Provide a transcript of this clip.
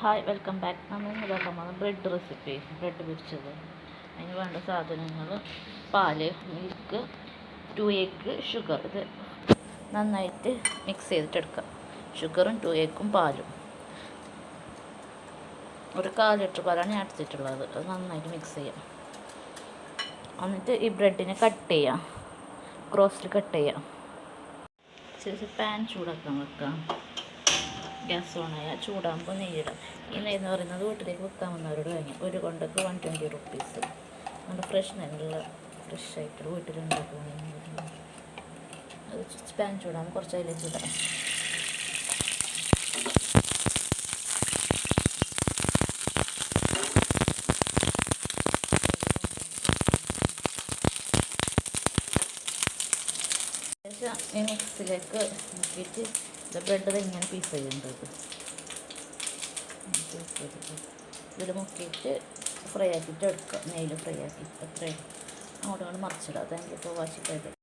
Hi welcome back. നമ്മൾ ഇതാക്കാൻ പോകുന്നത് ബ്രെഡ് റെസിപ്പി, ബ്രെഡ് പൊരിച്ചത്. അതിന് വേണ്ട സാധനങ്ങൾ: പാല്, മിൽക്ക്, 2 എഗ്ഗ്, ഷുഗർ. ഇത് നന്നായിട്ട് മിക്സ് ചെയ്തിട്ടെടുക്കാം. ഷുഗറും 2 എഗ്ഗും പാലും. ഒരു 1/4 ലിറ്റർ പാലാണ് ഞാൻ എടുത്തിട്ടുള്ളത്. അത് നന്നായിട്ട് മിക്സ് ചെയ്യാം. എന്നിട്ട് ഈ ബ്രെഡിനെ കട്ട് ചെയ്യാം, ക്രോസിൽ കട്ട് ചെയ്യാം. ശേഷം പാൻ ചൂടാക്കാൻ വെക്കാം. ഗ്യാസ് ഓണായ ചൂടാകുമ്പോൾ നെയ്യിടാം. ഈ നെയ്യ് എന്ന് പറയുന്നത് വീട്ടിലേക്ക് വെക്കാമെന്നവരോട് വാങ്ങി. ഒരു കൊണ്ടൊക്കെ 120 റുപ്പീസ്. നമ്മുടെ ഫ്രഷ് നെയ്യുള്ള ഫ്രഷ് ആയിട്ട് വീട്ടിലുണ്ടാക്കുന്ന. അത് പാൻ ചൂടാകുമ്പോൾ കുറച്ച് അതിലേക്ക് ഇടാം. ശേഷം ഈ മിക്സിലേക്ക് നോക്കിയിട്ട് ബ്രെഡ് ഇങ്ങനെ പീസ് ചെയ്യേണ്ടത് ഇതിൽ മുക്കിയിട്ട് ഫ്രൈ ആക്കിയിട്ട് എടുക്കുക. നെയ്യിൽ ഫ്രൈ ആക്കി അത്രയും അങ്ങോട്ട് മറിച്ചിടുക. Thank you for watching.